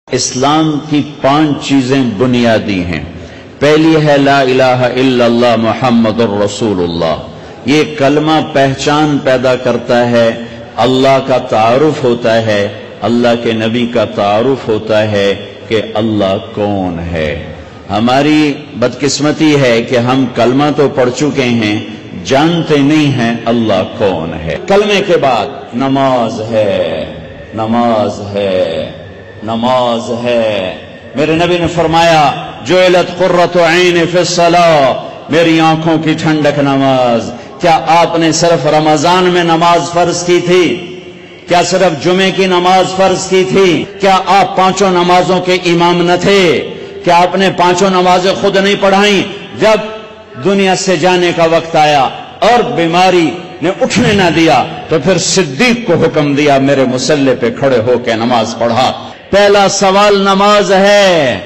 اسلام کی 5 چیزیں بنیادی ہیں۔ پہلی ہے لا الہ الا اللہ محمد الرسول اللہ۔ یہ کلمہ پہچان پیدا کرتا ہے، اللہ کا تعارف ہوتا ہے، اللہ کے نبی کا تعارف ہوتا ہے کہ اللہ کون ہے۔ ہماری بدقسمتی ہے کہ ہم کلمہ تو پڑھ چکے ہیں، جانتے نہیں ہیں اللہ کون ہے۔ کلمے کے بعد نماز ہے، نماز ہے، نماز ہے۔ میرے نبی نے فرمایا جعلت قرۃ عین فی الصلاۃ، میری آنکھوں کی ٹھنڈک نماز۔ کیا آپ نے صرف رمضان میں نماز فرض کی تھی؟ کیا صرف جمعے کی نماز فرض کی تھی؟ کیا آپ 5 نمازوں کے امام نہ تھے؟ کیا آپ نے 5 نمازیں خود نہیں پڑھائیں؟ جب دنیا سے جانے کا وقت آیا اور بیماری نے اٹھنے نہ دیا تو پھر صدیق کو حکم دیا میرے مصلی پہ کھڑے ہو کے نماز پڑھا۔ پہلا سوال نماز ہے۔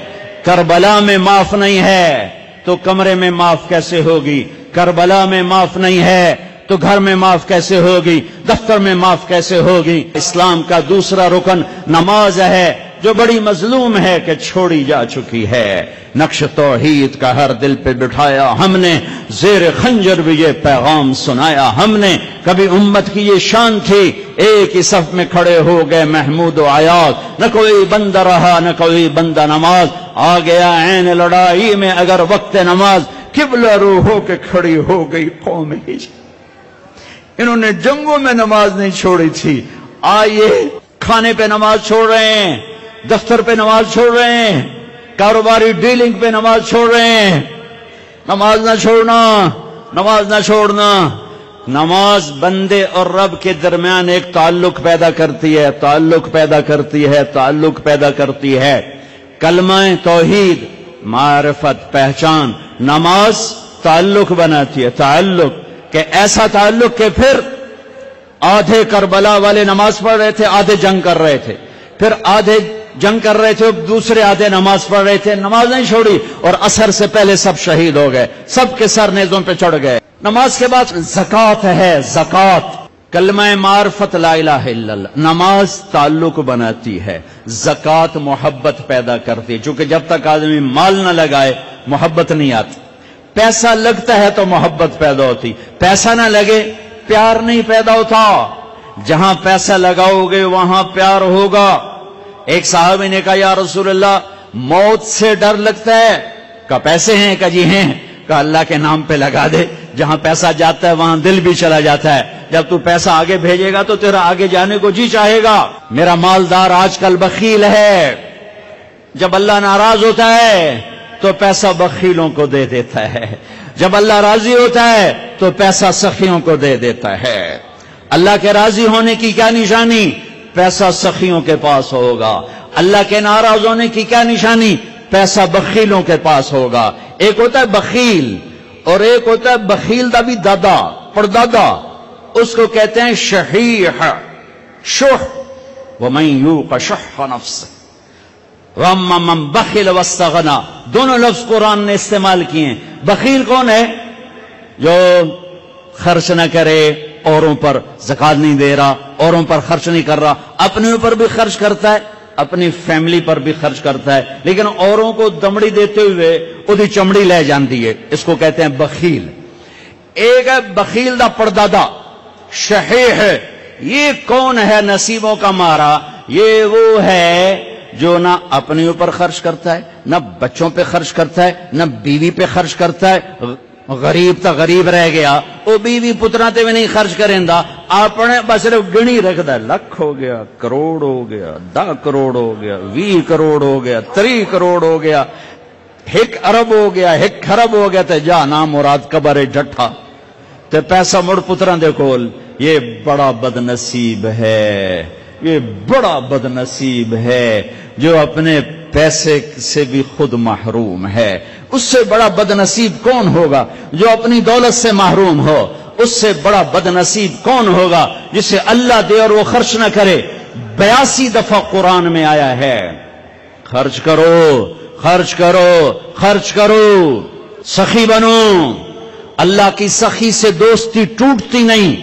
کربلا میں معاف نہیں ہے تو کمرے میں معاف کیسے ہوگی؟ کربلا میں معاف نہیں ہے تو گھر میں معاف کیسے ہوگی؟ دفتر میں معاف کیسے ہوگی؟ اسلام کا دوسرا رکن نماز ہے، جو بڑی مظلوم ہے کہ چھوڑی جا چکی ہے۔ نقش توحید کا ہر دل پہ بٹھایا ہم نے، زیر خنجر بھی یہ پیغام سنایا ہم نے۔ کبھی امت کی یہ شان تھی، ایک ہی صف میں کھڑے ہو گئے محمود و عیاض، نہ کوئی بندہ رہا نہ کوئی بندہ نماز۔ آ گیا عین لڑائی میں اگر وقت نماز، قبلہ رو ہو کے کھڑی ہو گئی قوم ہجر۔ انہوں نے جنگوں میں نماز نہیں چھوڑی تھی، آئیے کھانے پہ نماز چھوڑ رہے ہیں، دفتر پہ نماز چھوڑ رہے ہیں، کاروباری ڈیلنگ پہ نماز چھوڑ رہے ہیں۔ نماز نہ چھوڑنا، نماز نہ چھوڑنا۔ نماز بندے اور رب کے درمیان ایک تعلق پیدا کرتی ہے، تعلق پیدا کرتی ہے، تعلق پیدا کرتی ہے۔ کلمہ توحید، معرفت، پہچان، نماز تعلق بناتی ہے، تعلق، کہ ایسا تعلق کہ پھر آدھے کربلا والے نماز پڑھ رہے تھے، آدھے جنگ کر رہے تھے، پھر آدھے جنگ کر رہے تھے، دوسرے آدھے نماز پڑھ رہے تھے، نماز نہیں چھوڑی، اور عصر سے پہلے سب شہید ہو گئے، سب کے سر نیزوں پہ چڑھ گئے۔ نماز کے بعد زکوٰۃ ہے، زکوٰۃ، کلمہ معرفت لا الہ الا اللہ۔ نماز تعلق بناتی ہے، زکوٰۃ محبت پیدا کرتی ہے، چونکہ جب تک آدمی مال نہ لگائے محبت نہیں آتی۔ پیسہ لگتا ہے تو محبت پیدا ہوتی، پیسہ نہ لگے پیار نہیں پیدا ہوتا۔ جہاں پیسہ لگاؤ گے وہاں پیار ہوگا۔ ایک صحابی نے کہا یا رسول اللہ موت سے ڈر لگتا ہے، کہا پیسے ہیں؟ کہا جی ہیں۔ کہا اللہ کے نام پہ لگا دے، جہاں پیسہ جاتا ہے وہاں دل بھی چلا جاتا ہے۔ جب تو پیسہ آگے بھیجے گا تو تیرا آگے جانے کو جی چاہے گا۔ میرا مالدار آج کل بخیل ہے، جب اللہ ناراض ہوتا ہے تو پیسہ بخیلوں کو دے دیتا ہے، جب اللہ راضی ہوتا ہے تو پیسہ سخیوں کو دے دیتا ہے۔ اللہ کے راضی ہونے کی کیا نشانی؟ پیسہ سخیوں کے پاس ہوگا۔ اللہ کے ناراض ہونے کی کیا نشانی؟ پیسہ بخیلوں کے پاس ہوگا۔ ایک ہوتا ہے بخیل اور ایک ہوتا ہے بخیل دا بھی دادا، پردادا، اس کو کہتے ہیں شحیح، شح، ومن یوق شح نفسہ وَأَمَّا مَنْ بَخِلَ وَاسْتَغْنَى، دونوں لفظ قرآن نے استعمال کیے ہیں۔ بخیل کون ہے؟ جو خرچ نہ کرے، اوروں پر زکوٰۃ نہیں دے رہا، اوروں پر خرچ نہیں کر رہا، اپنے اوپر بھی خرچ کرتا ہے، اپنی فیملی پر بھی خرچ کرتا ہے، لیکن اوروں کو دمڑی دیتے ہوئے اودی چمڑی لے جاندی ہے، اس کو کہتے ہیں بخیل۔ ایک ہے بخیل دا پردادا، شحیح ہے۔ یہ کون ہے نصیبوں کا مارا؟ یہ وہ ہے جو نہ اپنے اوپر خرچ کرتا ہے، نہ بچوں پہ خرچ کرتا ہے، نہ بیوی پہ خرچ کرتا ہے۔ غریب تا غریب رہ گیا، وہ بیوی پترا تے بھی نہیں خرچ کریں دا، اپنے بس صرف گنی رکھدا ہے، لاکھ ہو گیا، کروڑ ہو گیا، 10 کروڑ ہو گیا، 20 کروڑ ہو گیا، 30 کروڑ ہو گیا، 1 ارب ہو گیا، 1 خرب ہو گیا، تے جا نام مراد قبر جٹھا تے پیسہ مڑ پترا دے کول۔ یہ بڑا بد نصیب ہے، یہ بڑا بد نصیب ہے جو اپنے پیسے سے بھی خود محروم ہے۔ اس سے بڑا بد نصیب کون ہوگا جو اپنی دولت سے محروم ہو؟ اس سے بڑا بد نصیب کون ہوگا جسے اللہ دے اور وہ خرچ نہ کرے؟ 82 دفعہ قرآن میں آیا ہے خرچ کرو، خرچ کرو، خرچ کرو، سخی بنو۔ اللہ کی سخی سے دوستی ٹوٹتی نہیں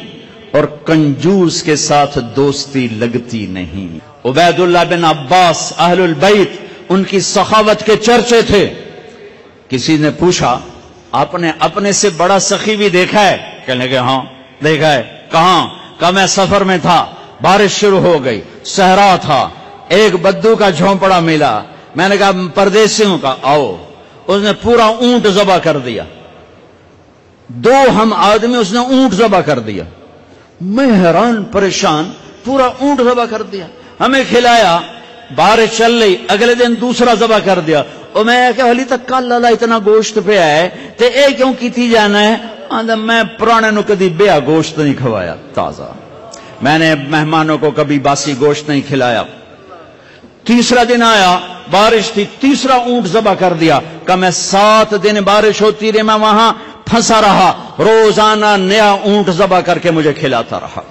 اور کنجوس کے ساتھ دوستی لگتی نہیں۔ عبیداللہ بن عباس اہل البیت، ان کی سخاوت کے چرچے تھے۔ کسی نے پوچھا آپ نے اپنے سے بڑا سخی بھی دیکھا ہے؟ کہنے لگے ہاں دیکھا ہے۔ کہاں؟ کہ میں سفر میں تھا، بارش شروع ہو گئی، صحرا تھا، ایک بدو کا جھونپڑا ملا، میں نے کہا پردیسی ہوں، کہا آؤ، اس نے پورا اونٹ ذبح کر دیا، 2 ہم آدمی اس نے اونٹ ذبح کر دیا۔ میں حیران پریشان، پورا اونٹ ذبح کر دیا، ہمیں کھلایا، بارش چل رہی، اگلے دن دوسرا ذبح کر دیا۔ اور میں کہ حالی تک کل اللہ اتنا گوشت پہ آئے تے اے کیوں کیتی جانا ہے؟ میں پرانے نو کدی بیا گوشت نہیں کھوایا تازہ، میں نے مہمانوں کو کبھی باسی گوشت نہیں کھلایا۔ تیسرا دن آیا، بارش تھی، تیسرا اونٹ ذبح کر دیا۔ کہ میں 7 دن بارش ہوتی رہی، میں وہاں پھنسا رہا، روزانہ نیا اونٹ ذبح کر کے مجھے کھلاتا رہا۔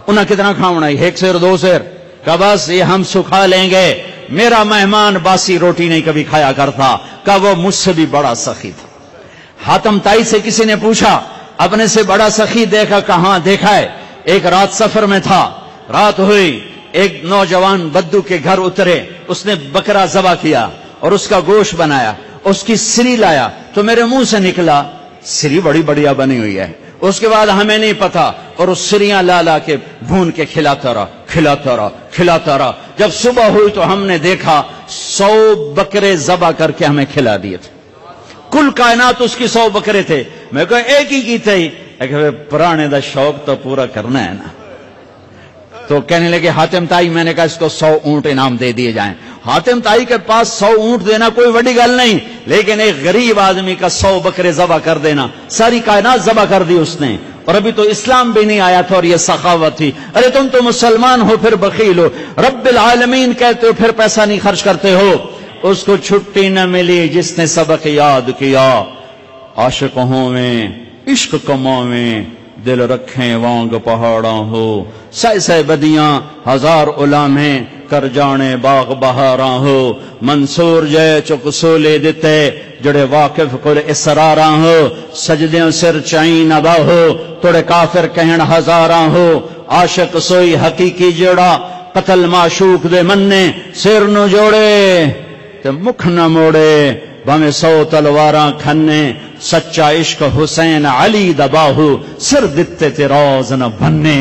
انہیں کتنا کھاونا ہے؟ 1 سیر 2 سیر؟ کہ بس یہ ہم سکھا لیں گے، میرا مہمان باسی روٹی نہیں کبھی کھایا کرتا، کہ وہ مجھ سے بھی بڑا سخی تھا۔ حاتم تائی سے کسی نے پوچھا اپنے سے بڑا سخی دیکھا؟ کہاں دیکھا ہے؟ ایک رات سفر میں تھا، رات ہوئی، ایک نوجوان بدو کے گھر اترے، اس نے بکرا ذبح کیا اور اس کا گوشت بنایا، اس کی سری لایا تو میرے منہ سے نکلا سری بڑی بڑھیا بنی ہوئی ہے۔ اس کے بعد ہمیں نہیں پتا، اور اس سریاں لا لا کے بھون کے کھلاتا رہا۔ جب صبح ہوئی تو ہم نے دیکھا 100 بکرے ذبح کر کے ہمیں کھلا دیے تھے، کل کائنات اس کی 100 بکرے تھے۔ میں کہا ایک ہی کی تھی، پرانے دا شوق تو پورا کرنا ہے نا۔ تو کہنے لگے حاتم تائی، میں نے کہا اس کو 100 اونٹ انعام دے دیے جائیں۔ حاتم تائی کے پاس 100 اونٹ دینا کوئی بڑی گل نہیں، لیکن ایک غریب آدمی کا 100 بکرے ذبح کر دینا، ساری کائنات ذبح کر دی اس نے، اور ابھی تو اسلام بھی نہیں آیا تھا اور یہ سخاوت تھی۔ ارے تم تو مسلمان ہو پھر بخیل ہو، رب العالمین کہتے ہو پھر پیسہ نہیں خرچ کرتے ہو۔ اس کو چھٹی نہ ملی جس نے سبق یاد کیا، عاشق ہوں میں عشق کماویں، دل رکھیں وانگ پہاڑاں ہو، سہ بدیاں 1000 علامیں کر جانے باغ بہاراں ہو، منصور جے چک سولے دیتے جڑے واقف کل اسراراں ہو، سجدیوں سر چائیں نبا ہو توڑے کافر کہن ہزاراں ہو، عاشق سوئی حقیقی جڑا قتل معشوق دے مننے، سر نو جوڑے تے مکھ نہ موڑے، بھامے 100 تلواراں کھنے، سچا عشق حسین علی دباہو، سر دتے تے روز نہ بننے۔